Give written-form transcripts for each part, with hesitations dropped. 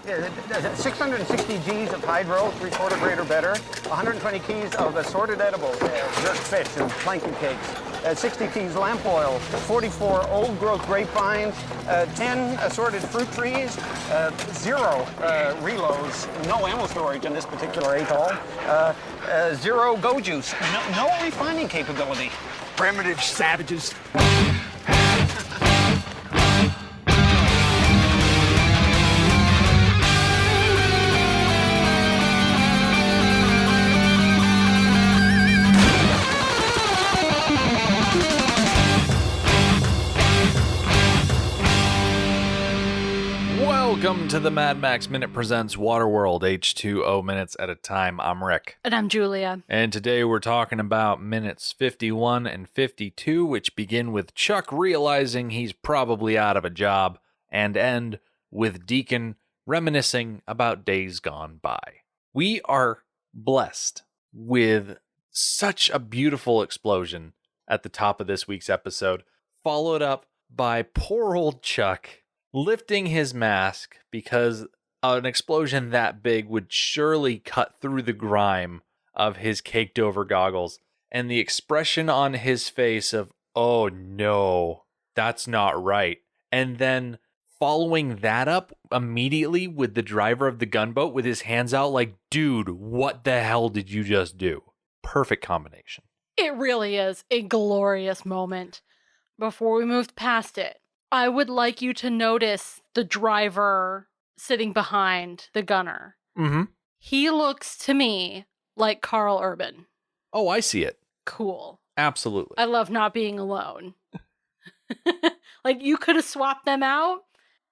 660 Gs of hydro, 3/4 grade or better, 120 keys of assorted edibles, jerk fish and plankton cakes, 60 keys lamp oil, 44 old-growth grapevines, 10 assorted fruit trees, 0 reloads, no ammo storage in this particular atoll, 0 go juice, no refining capability. Primitive savages. Welcome to the Mad Max Minute Presents Waterworld, H2O minutes at a time. I'm Rick. And I'm Julia. And today we're talking about minutes 51 and 52, which begin with Chuck realizing he's probably out of a job, and end with Deacon reminiscing about days gone by. We are blessed with such a beautiful explosion at the top of this week's episode, followed up by poor old Chuck lifting his mask because an explosion that big would surely cut through the grime of his caked over goggles, and the expression on his face of, oh no, that's not right. And then following that up immediately with the driver of the gunboat with his hands out like, dude, what the hell did you just do? Perfect combination. It really is a glorious moment. Before we moved past it, I would like you to notice the driver sitting behind the gunner. Mm-hmm. He looks to me like Carl Urban. Oh, I see it. Cool. Absolutely. I love not being alone. Like, you could have swapped them out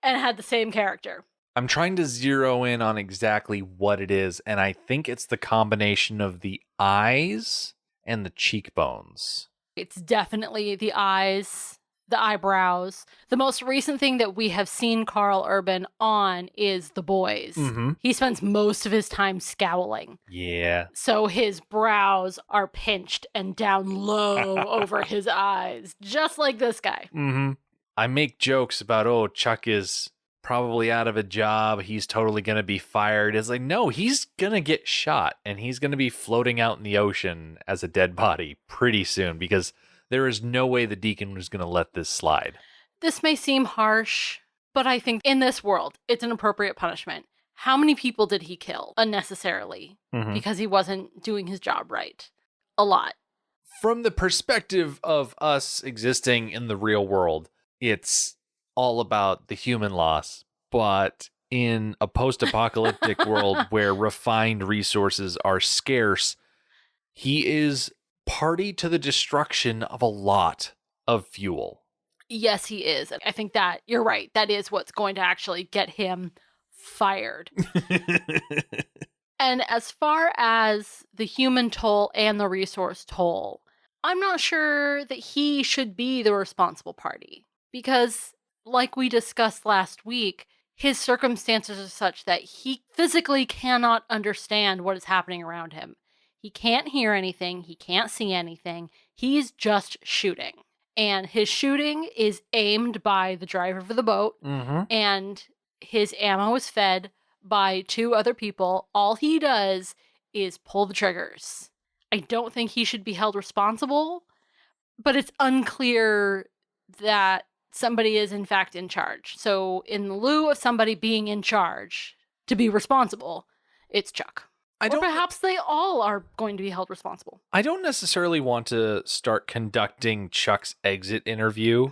and had the same character. I'm trying to zero in on exactly what it is, and I think it's the combination of the eyes and the cheekbones. It's definitely the eyes, the eyebrows. The most recent thing that we have seen Carl Urban on is The Boys. Mm-hmm. He spends most of his time scowling. Yeah. So his brows are pinched and down low over his eyes, just like this guy. Mm-hmm. I make jokes about, oh, Chuck is probably out of a job. He's totally going to be fired. It's like, no, he's going to get shot, and he's going to be floating out in the ocean as a dead body pretty soon, because there is no way the Deacon was going to let this slide. This may seem harsh, but I think in this world, it's an appropriate punishment. How many people did he kill unnecessarily because he wasn't doing his job right? A lot. From the perspective of us existing in the real world, it's all about the human loss. But in a post-apocalyptic world where refined resources are scarce, he is party to the destruction of a lot of fuel. Yes, he is. I think that you're right. That is what's going to actually get him fired. And as far as the human toll and the resource toll, I'm not sure that he should be the responsible party, because like we discussed last week, his circumstances are such that he physically cannot understand what is happening around him. He can't hear anything. He can't see anything. He's just shooting. And his shooting is aimed by the driver of the boat. Mm-hmm. And his ammo is fed by 2 other people. All he does is pull the triggers. I don't think he should be held responsible, but it's unclear that somebody is in fact in charge. So in lieu of somebody being in charge to be responsible, it's Chuck. Or perhaps they all are going to be held responsible. I don't necessarily want to start conducting Chuck's exit interview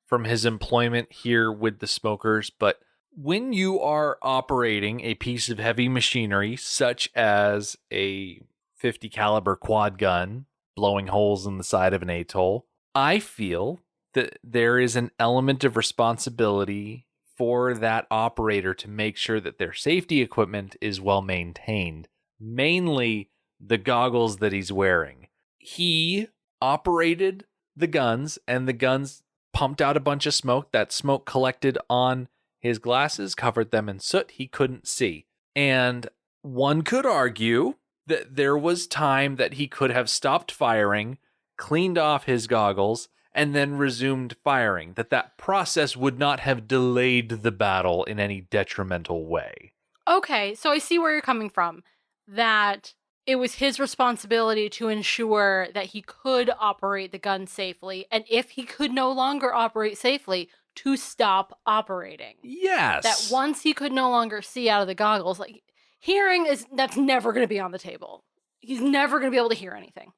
from his employment here with the smokers, but when you are operating a piece of heavy machinery, such as a 50 caliber quad gun blowing holes in the side of an atoll, I feel that there is an element of responsibility for that operator to make sure that their safety equipment is well maintained, mainly the goggles that he's wearing. He operated the guns, and the guns pumped out a bunch of smoke. That smoke collected on his glasses, covered them in soot. He couldn't see. And one could argue that there was time that he could have stopped firing, cleaned off his goggles, and then resumed firing, that process would not have delayed the battle in any detrimental way. Okay, so I see where you're coming from. That it was his responsibility to ensure that he could operate the gun safely, and if he could no longer operate safely, to stop operating. Yes. That once he could no longer see out of the goggles, like, that's never going to be on the table. He's never going to be able to hear anything.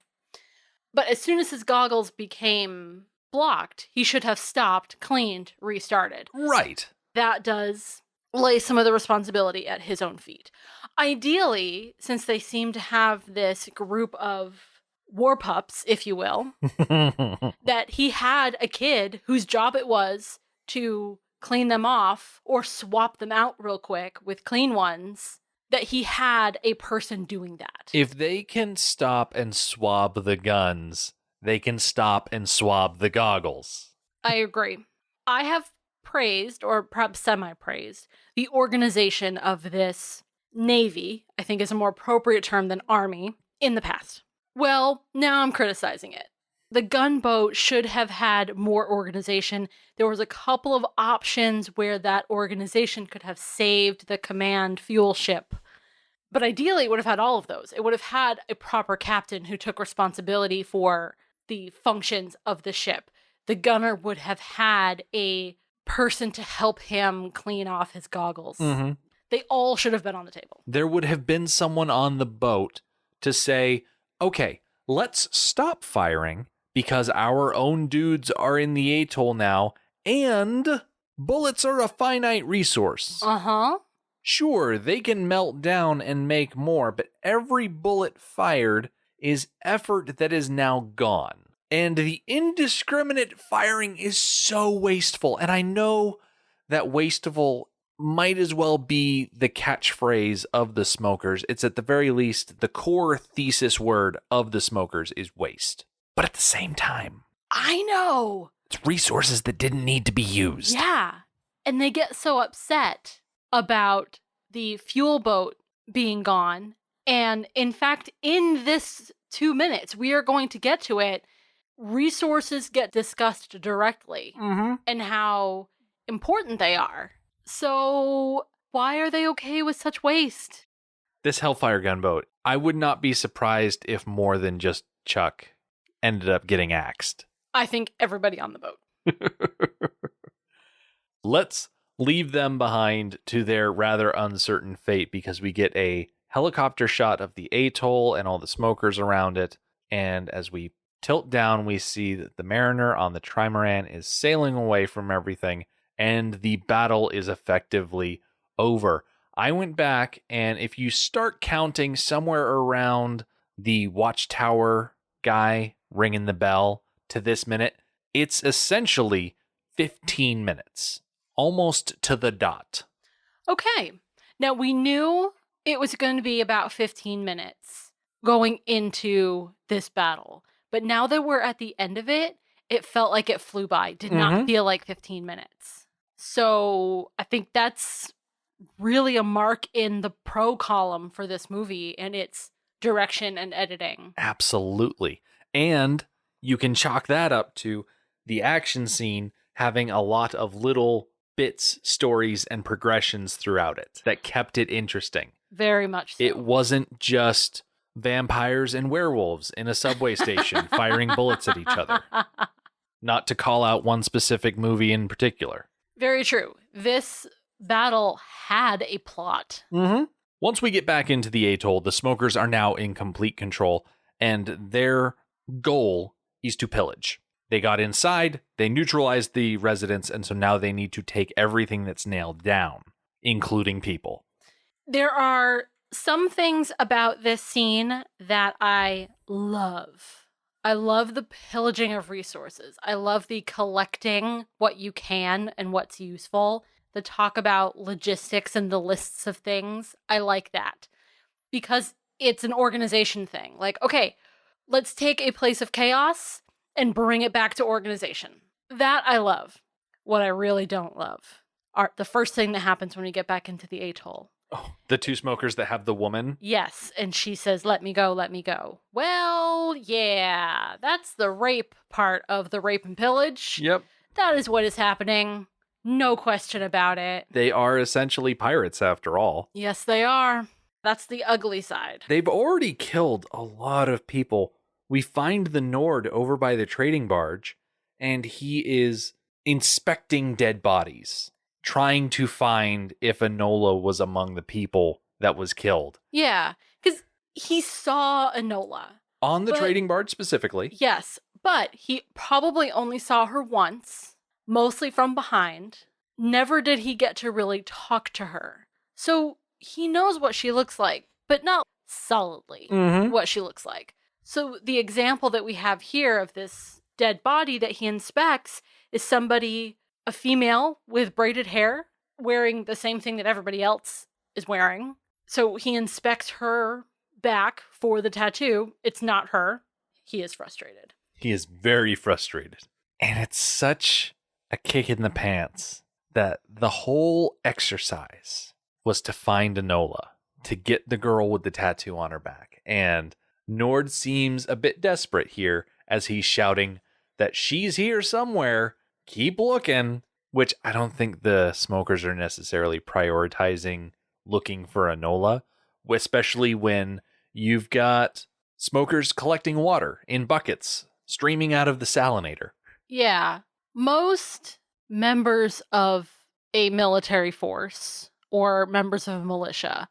But as soon as his goggles became blocked, he should have stopped, cleaned, restarted. Right. That does lay some of the responsibility at his own feet. Ideally, since they seem to have this group of war pups, if you will, that he had a kid whose job it was to clean them off or swap them out real quick with clean ones, that he had a person doing that. If they can stop and swab the guns, they can stop and swab the goggles. I agree. I have praised, or perhaps semi-praised, the organization of this Navy, I think is a more appropriate term than Army, in the past. Well, now I'm criticizing it. The gunboat should have had more organization. There was a couple of options where that organization could have saved the command fuel ship. But ideally, it would have had all of those. It would have had a proper captain who took responsibility for the functions of the ship. The gunner would have had a person to help him clean off his goggles. Mm-hmm. They all should have been on the table. There would have been someone on the boat to say, okay, let's stop firing because our own dudes are in the atoll now, and bullets are a finite resource. Uh-huh. Sure, they can melt down and make more, but every bullet fired is effort that is now gone. And the indiscriminate firing is so wasteful. And I know that wasteful might as well be the catchphrase of the smokers. It's at the very least the core thesis word of the smokers is waste. But at the same time, I know. it's resources that didn't need to be used. Yeah. And they get so upset about the fuel boat being gone. And in fact, in this 2 minutes, we are going to get to it. Resources get discussed directly and how important they are. So why are they okay with such waste? This Hellfire gunboat, I would not be surprised if more than just Chuck ended up getting axed. I think everybody on the boat. Let's leave them behind to their rather uncertain fate because we get a helicopter shot of the atoll and all the smokers around it. And as we tilt down, we see that the Mariner on the trimaran is sailing away from everything, and the battle is effectively over. I went back, and if you start counting somewhere around the watchtower guy ringing the bell to this minute, it's essentially 15 minutes, almost to the dot. Okay. Now, we knew it was going to be about 15 minutes going into this battle. But now that we're at the end of it, it felt like it flew by. Did not feel like 15 minutes. So I think that's really a mark in the pro column for this movie and its direction and editing. Absolutely. And you can chalk that up to the action scene having a lot of little bits, stories, and progressions throughout it that kept it interesting. Very much so. It wasn't just vampires and werewolves in a subway station firing bullets at each other. Not to call out one specific movie in particular. Very true. This battle had a plot. Once we get back into the atoll, the smokers are now in complete control, and their goal is to pillage. They got inside, they neutralized the residents, and so now they need to take everything that's nailed down, including people. There are some things about this scene that I love. I love the pillaging of resources. I love the collecting what you can and what's useful. The talk about logistics and the lists of things. I like that because it's an organization thing. Like, okay, let's take a place of chaos and bring it back to organization. That I love. What I really don't love are the first thing that happens when we get back into the atoll. The two smokers that have the woman? Yes, and she says, let me go, let me go. Well, yeah, that's the rape part of the rape and pillage. Yep. That is what is happening. No question about it. They are essentially pirates after all. Yes, they are. That's the ugly side. They've already killed a lot of people. We find the Nord over by the trading barge, and he is inspecting dead bodies, trying to find if Enola was among the people that was killed. Yeah, because he saw Enola. On the But- trading barge specifically. Yes, but he probably only saw her once, mostly from behind. Never did he get to really talk to her. So he knows what she looks like, but not solidly what she looks like. So the example that we have here of this dead body that he inspects is somebody, a female with braided hair, wearing the same thing that everybody else is wearing. So he inspects her back for the tattoo. It's not her. He is frustrated. He is very frustrated. And it's such a kick in the pants that the whole exercise was to find Enola, to get the girl with the tattoo on her back. And Nord seems a bit desperate here as he's shouting that she's here somewhere. Keep looking. Which I don't think the smokers are necessarily prioritizing looking for Enola, especially when you've got smokers collecting water in buckets streaming out of the salinator. Yeah. Most members of a military force or members of a militia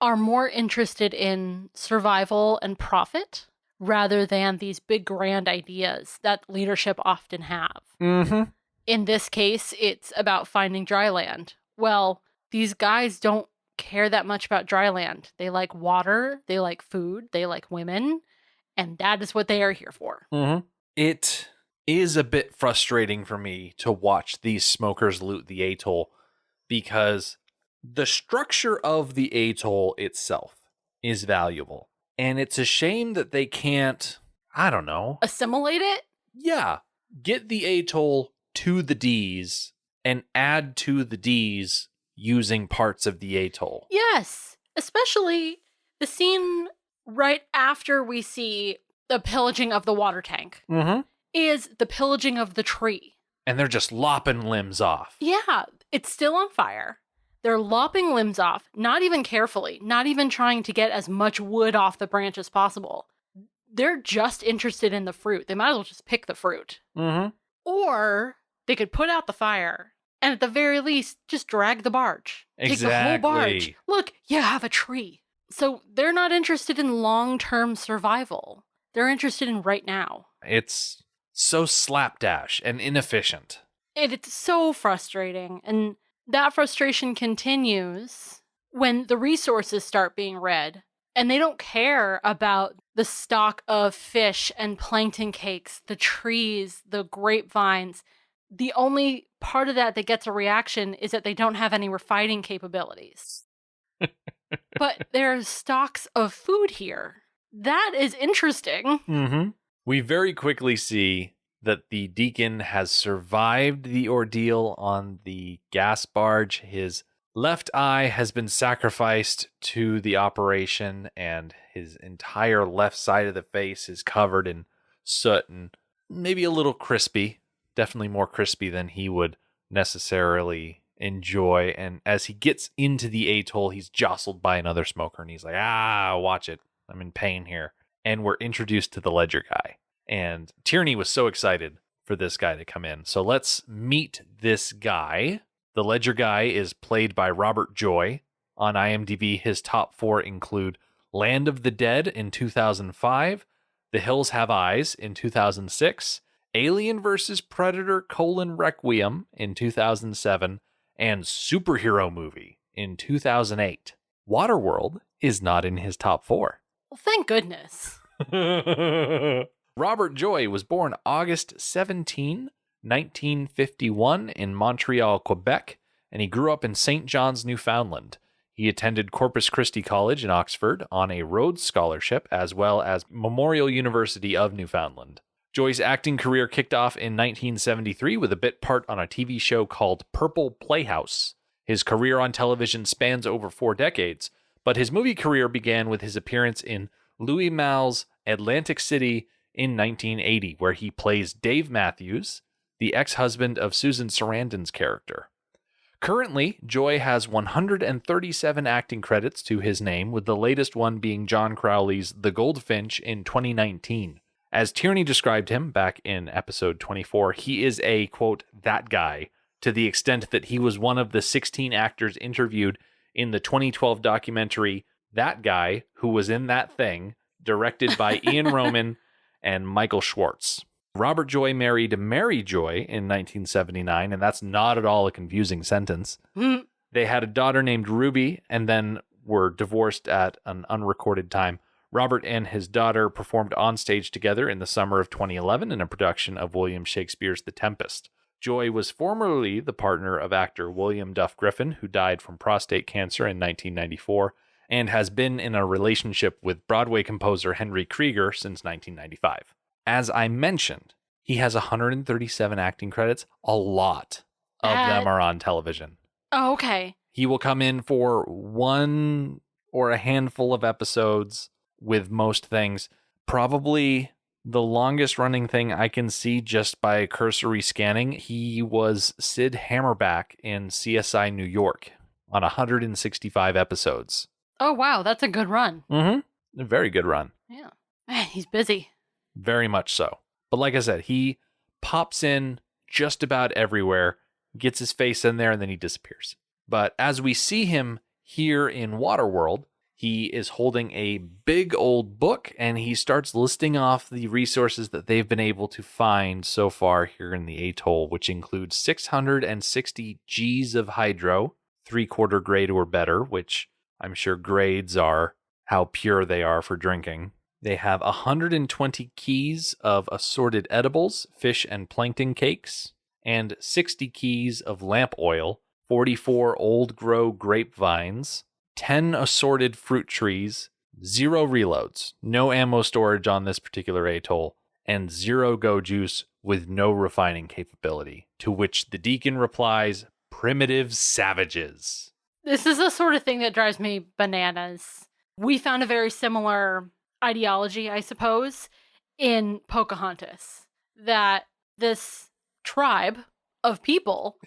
are more interested in survival and profit rather than these big grand ideas that leadership often have. Mm-hmm. In this case, it's about finding dry land. Well, these guys don't care that much about dry land. They like water, they like food, they like women, and that is what they are here for. Mm-hmm. It is a bit frustrating for me to watch these smokers loot the atoll because the structure of the atoll itself is valuable. And it's a shame that they can't, I don't know. Assimilate it? Yeah. Get the atoll to the D's and add to the D's using parts of the atoll. Yes. Especially the scene right after we see the pillaging of the water tank Mm-hmm. is the pillaging of the tree. And they're just lopping limbs off. Yeah, it's still on fire. They're lopping limbs off, not even carefully, not even trying to get as much wood off the branch as possible. They're just interested in the fruit. They might as well just pick the fruit. Mm-hmm. Or they could put out the fire and at the very least just drag the barge. Take the whole barge. Exactly. Look, you have a tree. So they're not interested in long-term survival. They're interested in right now. It's so slapdash and inefficient. And it's so frustrating. And that frustration continues when the resources start being read. And they don't care about the stock of fish and plankton cakes, the trees, the grapevines. The only part of that gets a reaction is that they don't have any refining capabilities. But there are stocks of food here. That is interesting. Mm-hmm. We very quickly see that the Deacon has survived the ordeal on the gas barge. His left eye has been sacrificed to the operation, and his entire left side of the face is covered in soot and maybe a little crispy. Definitely more crispy than he would necessarily enjoy. And as he gets into the atoll, he's jostled by another smoker, and he's like, watch it. I'm in pain here. And we're introduced to the Ledger guy. And Tierney was so excited for this guy to come in. So let's meet this guy. The Ledger guy is played by Robert Joy. On IMDb, his top 4 include Land of the Dead in 2005, The Hills Have Eyes in 2006, Alien vs. Predator: Requiem in 2007, and Superhero Movie in 2008. Waterworld is not in his top 4. Well, thank goodness. Robert Joy was born August 17, 1951 in Montreal, Quebec, and he grew up in St. John's, Newfoundland. He attended Corpus Christi College in Oxford on a Rhodes Scholarship, as well as Memorial University of Newfoundland. Joy's acting career kicked off in 1973 with a bit part on a TV show called Purple Playhouse. His career on television spans over 4 decades, but his movie career began with his appearance in Louis Malle's Atlantic City in 1980, where he plays Dave Matthews, the ex-husband of Susan Sarandon's character. Currently, Joy has 137 acting credits to his name, with the latest one being John Crowley's The Goldfinch in 2019. As Tierney described him back in episode 24, he is a, quote, that guy, to the extent that he was one of the 16 actors interviewed in the 2012 documentary That Guy Who Was in That Thing, directed by Ian Roman and Michael Schwartz. Robert Joy married Mary Joy in 1979, and that's not at all a confusing sentence. They had a daughter named Ruby, and then were divorced at an unrecorded time. Robert and his daughter performed on stage together in the summer of 2011 in a production of William Shakespeare's The Tempest. Joy was formerly the partner of actor William Duff Griffin, who died from prostate cancer in 1994, and has been in a relationship with Broadway composer Henry Krieger since 1995. As I mentioned, he has 137 acting credits. A lot of them are on television. Oh, okay. He will come in for one or a handful of episodes with most things. Probably the longest running thing I can see just by cursory scanning, he was Sid Hammerback in CSI New York on 165 episodes. Oh, wow. That's a good run. Mm-hmm. A very good run. Yeah. Man, he's busy. Very much so. But like I said, he pops in just about everywhere, gets his face in there, and then he disappears. But as we see him here in Waterworld, he is holding a big old book, and he starts listing off the resources that they've been able to find so far here in the atoll, which includes 660 Gs of hydro, 3/4 grade or better, which I'm sure grades are how pure they are for drinking. They have 120 keys of assorted edibles, fish and plankton cakes, and 60 keys of lamp oil, 44 old grow grapevines, 10 assorted fruit trees, 0 reloads, no ammo storage on this particular atoll, and 0 go juice with no refining capability, to which the Deacon replies, primitive savages. This is the sort of thing that drives me bananas. We found a very similar ideology, I suppose, in Pocahontas, that this tribe of people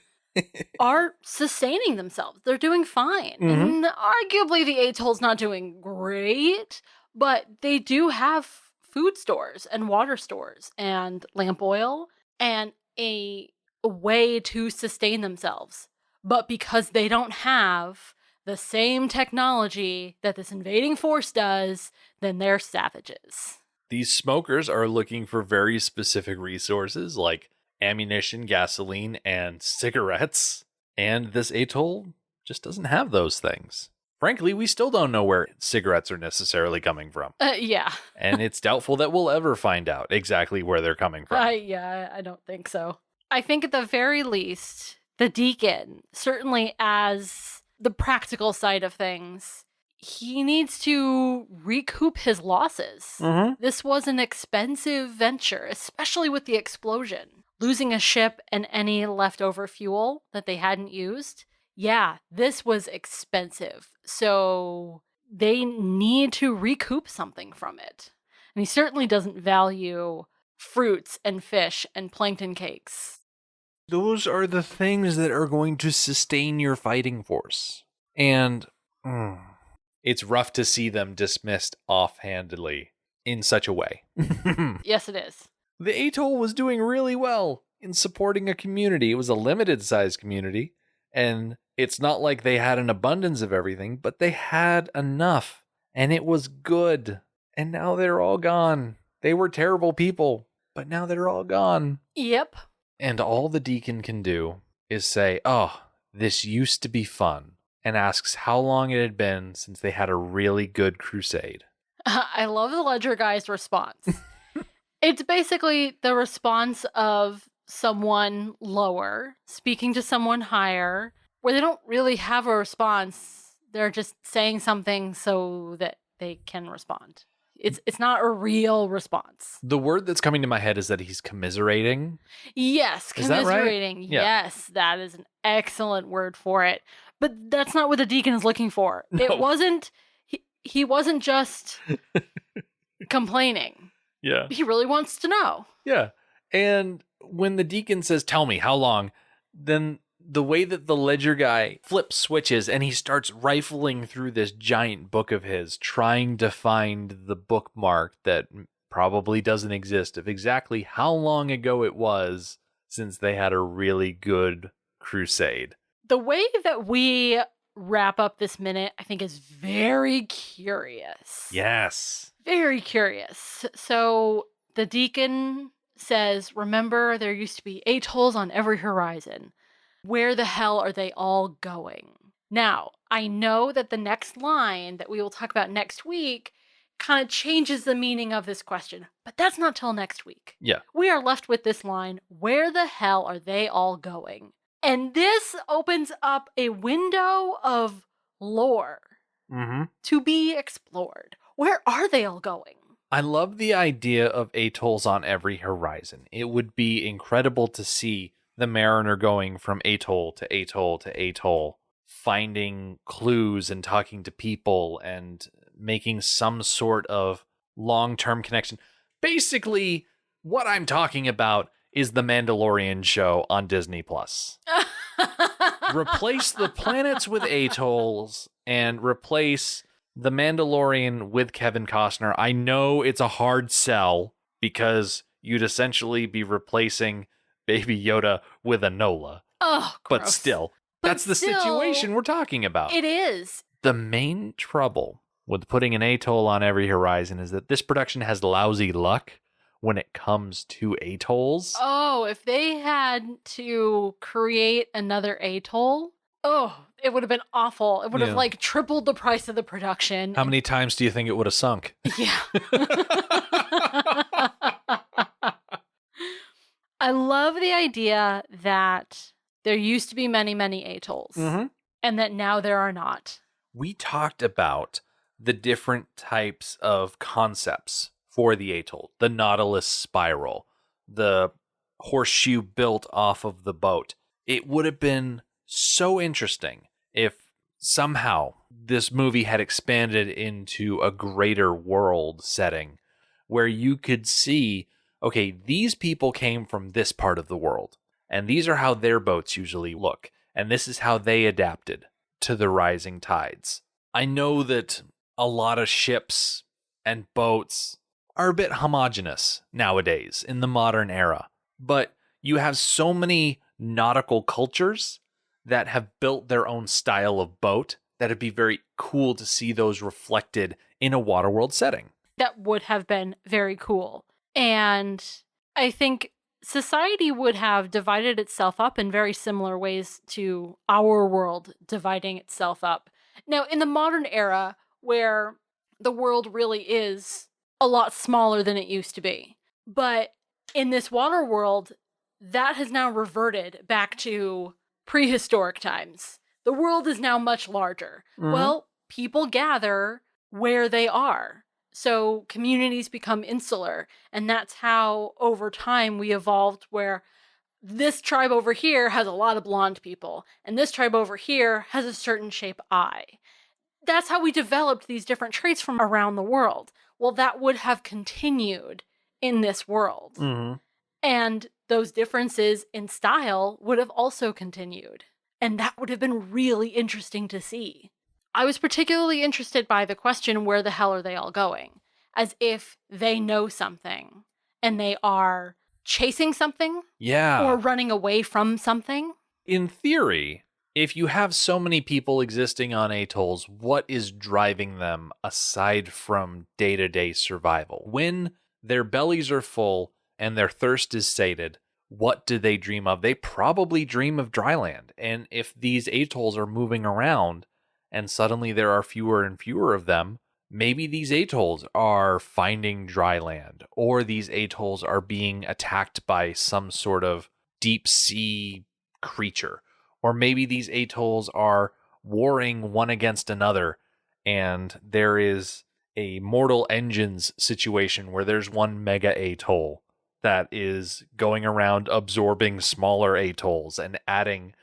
are sustaining themselves. They're doing fine. And arguably the atoll's not doing great, but they do have food stores and water stores and lamp oil and a way to sustain themselves. But because they don't have the same technology that this invading force does, then they're savages. These smokers are looking for very specific resources like ammunition, gasoline, and cigarettes. And this atoll just doesn't have those things. Frankly, we still don't know where cigarettes are necessarily coming from. Yeah. And it's doubtful that we'll ever find out exactly where they're coming from. I don't think so. I think at the very least, the Deacon, certainly as the practical side of things, he needs to recoup his losses. This was an expensive venture, especially with the explosion. Losing a ship and any leftover fuel that they hadn't used. Yeah, this was expensive. So they need to recoup something from it. And he certainly doesn't value fruits and fish and plankton cakes. Those are the things that are going to sustain your fighting force. And it's rough to see them dismissed offhandedly in such a way. Yes, it is. The atoll was doing really well in supporting a community. It was a limited-sized community, and it's not like they had an abundance of everything, but they had enough, and it was good. And now they're all gone. They were terrible people, but now they're all gone. Yep. And all the Deacon can do is say, oh, this used to be fun, and asks how long it had been since they had a really good crusade. I love the Ledger guy's response. It's basically the response of someone lower speaking to someone higher, where they don't really have a response. They're just saying something so that they can respond. It's not a real response. The word that's coming to my head is that he's commiserating. Yes, Is that right? commiserating. Yeah. Yes, that is an excellent word for it. But that's not what the Deacon is looking for. No. It wasn't, he wasn't just complaining. Yeah. He really wants to know. Yeah. And when the Deacon says, tell me, how long? Then the way that the ledger guy flips switches and he starts rifling through this giant book of his, trying to find the bookmark that probably doesn't exist of exactly how long ago it was since they had a really good crusade. The way that we wrap up this minute, I think, is very curious. Yes. Very curious. So the Deacon says, remember, there used to be atolls on every horizon. Where the hell are they all going? Now, I know that the next line that we will talk about next week kind of changes the meaning of this question, but that's not till next week. Yeah. We are left with this line, where the hell are they all going? And this opens up a window of lore to be explored. Where are they all going? I love the idea of atolls on every horizon. It would be incredible to see the Mariner going from atoll to atoll to atoll, finding clues and talking to people and making some sort of long-term connection. Basically, what I'm talking about is the Mandalorian show on Disney+. Replace the planets with atolls and replace the Mandalorian with Kevin Costner. I know it's a hard sell because you'd essentially be replacing Baby Yoda with Enola. Oh, but gross. still, But that's the still, situation we're talking about. It is. The main trouble with putting an atoll on every horizon is that this production has lousy luck when it comes to atolls. Oh, if they had to create another atoll, it would have been awful. It would have like tripled the price of the production. How many times do you think it would have sunk? Yeah. I love the idea that there used to be many, many atolls and that now there are not. We talked about the different types of concepts for the atoll. The Nautilus spiral, the horseshoe built off of the boat. It would have been so interesting if somehow this movie had expanded into a greater world setting where you could see, okay, these people came from this part of the world, and these are how their boats usually look, and this is how they adapted to the rising tides. I know that a lot of ships and boats are a bit homogenous nowadays in the modern era, but you have so many nautical cultures that have built their own style of boat that it'd be very cool to see those reflected in a Waterworld setting. That would have been very cool. And I think society would have divided itself up in very similar ways to our world dividing itself up. Now, in the modern era, where the world really is a lot smaller than it used to be, but in this water world, that has now reverted back to prehistoric times. The world is now much larger. Well, people gather where they are. So communities become insular, and that's how over time we evolved, where this tribe over here has a lot of blonde people, and this tribe over here has a certain shape eye. That's how we developed these different traits from around the world. Well, that would have continued in this world. And those differences in style would have also continued. And that would have been really interesting to see. I was particularly interested by the question, where the hell are they all going? As if they know something and they are chasing something or running away from something. In theory, if you have so many people existing on atolls, what is driving them aside from day-to-day survival? When their bellies are full and their thirst is sated, what do they dream of? They probably dream of dry land. And if these atolls are moving around and suddenly there are fewer and fewer of them, maybe these atolls are finding dry land, or these atolls are being attacked by some sort of deep sea creature, or maybe these atolls are warring one against another, and there is a Mortal Engines situation where there's one mega atoll that is going around absorbing smaller atolls and adding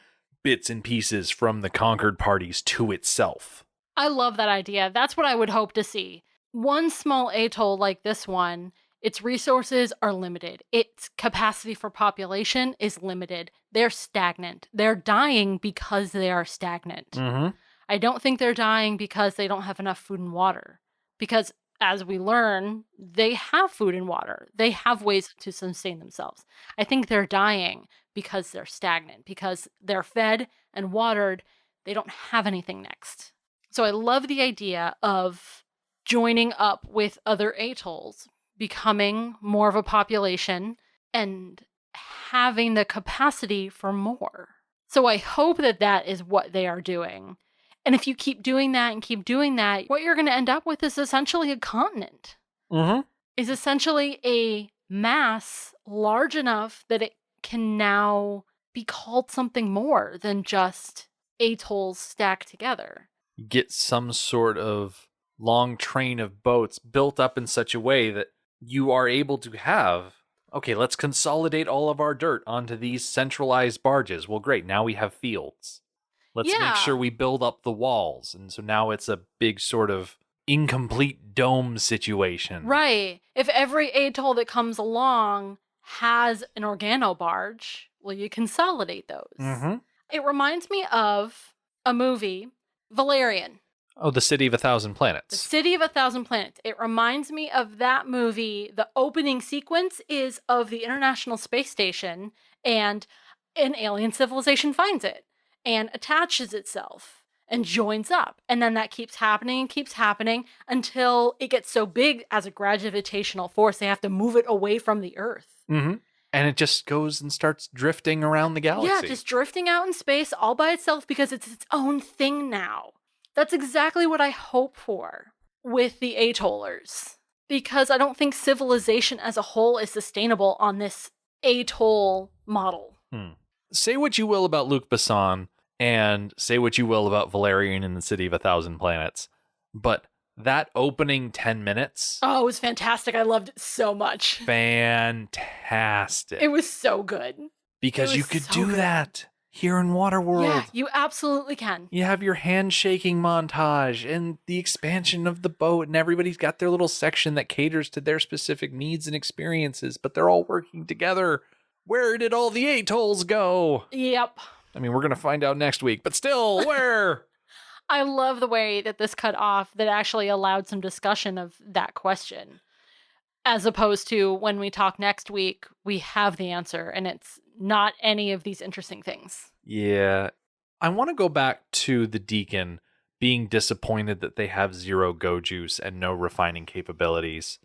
bits and pieces from the conquered parties to itself. I love that idea. That's what I would hope to see. One small atoll like this one, its resources are limited. Its capacity for population is limited. They're stagnant. They're dying because they are stagnant. Mm-hmm. I don't think they're dying because they don't have enough food and water. Because as we learn, they have food and water. They have ways to sustain themselves. I think they're dying because they're stagnant, because they're fed and watered. They don't have anything next. So I love the idea of joining up with other atolls, becoming more of a population, and having the capacity for more. So I hope that that is what they are doing. And if you keep doing that and keep doing that, what you're going to end up with is essentially a continent. Mm-hmm. Is essentially a mass large enough that it can now be called something more than just atolls stacked together. Get some sort of long train of boats built up in such a way that you are able to have, okay, let's consolidate all of our dirt onto these centralized barges. Well, great. Now we have fields. Let's make sure we build up the walls. And so now it's a big sort of incomplete dome situation. Right. If every atoll that comes along has an organo barge, well, you consolidate those. Mm-hmm. It reminds me of a movie, Valerian. Oh, the City of a Thousand The Planets. City of a Thousand Planets. It reminds me of that movie. The opening sequence is of the International Space Station, and an alien civilization finds it and attaches itself and joins up. And then that keeps happening and keeps happening until it gets so big as a gravitational force, they have to move it away from the Earth. Mm-hmm. And it just goes and starts drifting around the galaxy. Yeah, just drifting out in space all by itself because it's its own thing now. That's exactly what I hope for with the atollers. Because I don't think civilization as a whole is sustainable on this atoll model. Say what you will about Luc Besson, and say what you will about Valerian in the City of a Thousand Planets, but that opening 10 minutes... Oh, it was fantastic. I loved it so much. Fantastic. It was so good. Because you could do that here in Waterworld. Yeah, you absolutely can. You have your handshaking montage and the expansion of the boat, and everybody's got their little section that caters to their specific needs and experiences, but they're all working together. Where did all the atolls go? Yep. I mean, we're going to find out next week, but still, where? I love the way that this cut off that actually allowed some discussion of that question. As opposed to when we talk next week, we have the answer and it's not any of these interesting things. Yeah. I want to go back to the Deacon being disappointed that they have zero go juice and no refining capabilities.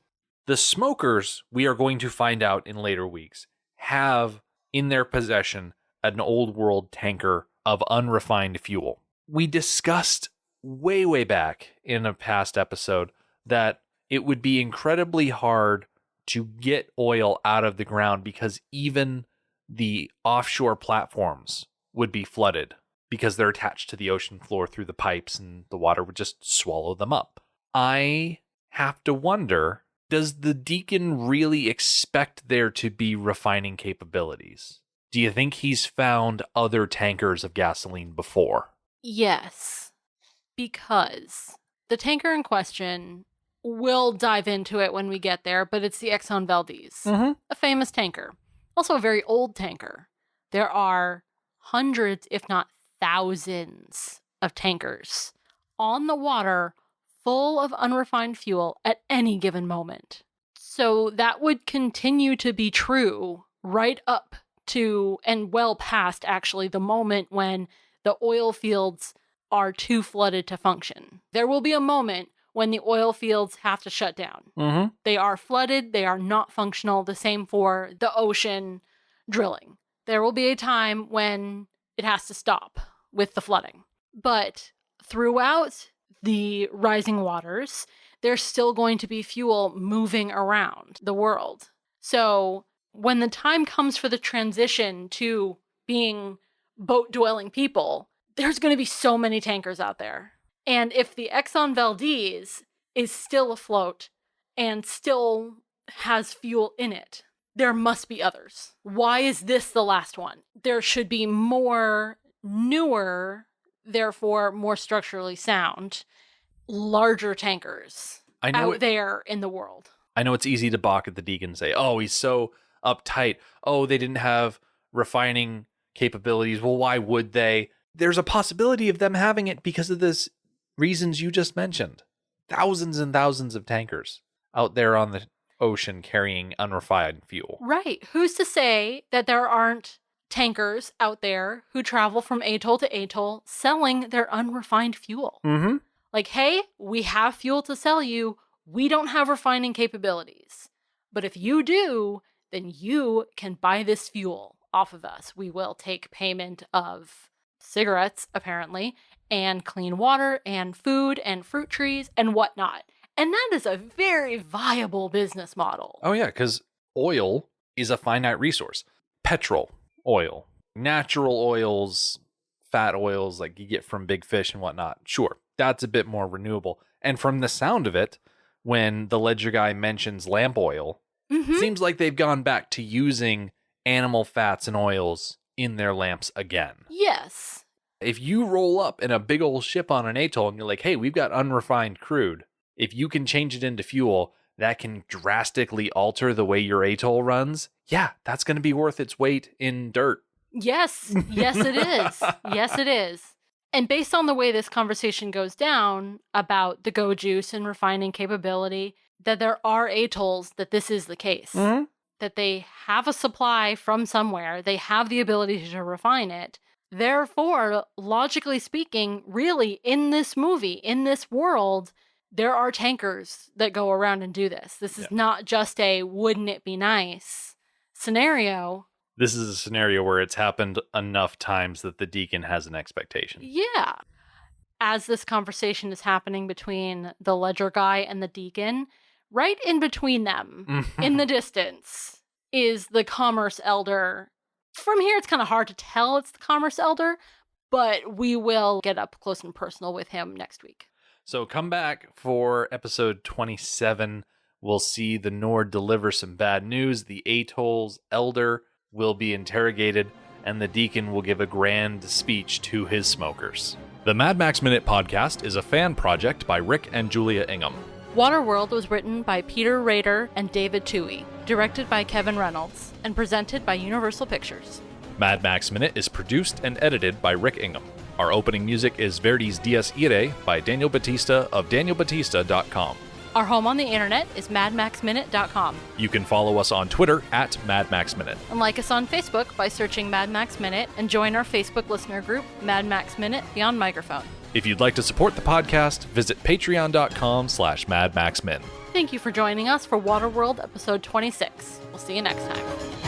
The smokers, we are going to find out in later weeks, have in their possession an old world tanker of unrefined fuel. We discussed way back in a past episode that it would be incredibly hard to get oil out of the ground because even the offshore platforms would be flooded because they're attached to the ocean floor through the pipes and the water would just swallow them up. I have to wonder, does the Deacon really expect there to be refining capabilities? Do you think he's found other tankers of gasoline before? Yes, because the tanker in question, we'll dive into it when we get there, but it's the Exxon Valdez, a famous tanker, also a very old tanker. There are hundreds, if not thousands, of tankers on the water full of unrefined fuel at any given moment. So that would continue to be true right up to and well past actually the moment when the oil fields are too flooded to function. There will be a moment when the oil fields have to shut down. They are flooded, they are not functional. The same for the ocean drilling. There will be a time when it has to stop with the flooding. But throughout the rising waters, there's still going to be fuel moving around the world. So when the time comes for the transition to being boat-dwelling people, there's going to be so many tankers out there. And if the Exxon Valdez is still afloat and still has fuel in it, there must be others. Why is this the last one? There should be more newer, therefore more structurally sound, larger tankers out there in the world. I know it's easy to balk at the Deacon and say, oh, he's so uptight. Oh, they didn't have refining capabilities. Well, why would they? There's a possibility of them having it because of this reasons you just mentioned. Thousands and thousands of tankers out there on the ocean carrying unrefined fuel. Right. Who's to say that there aren't tankers out there who travel from atoll to atoll selling their unrefined fuel? Mm-hmm. Like, hey, we have fuel to sell you. We don't have refining capabilities. But if you do, then you can buy this fuel off of us. We will take payment of cigarettes, apparently, and clean water and food and fruit trees and whatnot. And that is a very viable business model. Oh, yeah, because oil is a finite resource. Petrol, oil, natural oils, fat oils like you get from big fish and whatnot. Sure, that's a bit more renewable. And from the sound of it, when the ledger guy mentions lamp oil, it seems like they've gone back to using animal fats and oils in their lamps again. Yes. If you roll up in a big old ship on an atoll and you're like, hey, we've got unrefined crude. If you can change it into fuel, that can drastically alter the way your atoll runs. Yeah, that's going to be worth its weight in dirt. Yes. Yes, it is. Yes, it is. And based on the way this conversation goes down about the go juice and refining capability, that there are atolls that this is the case. Mm-hmm. That they have a supply from somewhere. They have the ability to refine it. Therefore, logically speaking, really, in this movie, in this world, there are tankers that go around and do this. This is not just a wouldn't it be nice scenario. This is a scenario where it's happened enough times that the Deacon has an expectation. Yeah. As this conversation is happening between the ledger guy and the Deacon, right in between them, in the distance, is the commerce elder. From here, it's kind of hard to tell it's the commerce elder, but we will get up close and personal with him next week. So come back for episode 27. We'll see the Nord deliver some bad news. The Atoll's elder will be interrogated, and the Deacon will give a grand speech to his smokers. The Mad Max Minute podcast is a fan project by Rick and Julia Ingham. Waterworld was written by Peter Rader and David Toohey, directed by Kevin Reynolds, and presented by Universal Pictures. Mad Max Minute is produced and edited by Rick Ingham. Our opening music is Verdi's Dies Irae by Daniel Batista of danielbatista.com. Our home on the internet is madmaxminute.com. You can follow us on Twitter at madmaxminute. And like us on Facebook by searching Mad Max Minute and join our Facebook listener group, Mad Max Minute Beyond Microphone. If you'd like to support the podcast, visit patreon.com/madmaxmin. Thank you for joining us for Waterworld episode 26. We'll see you next time.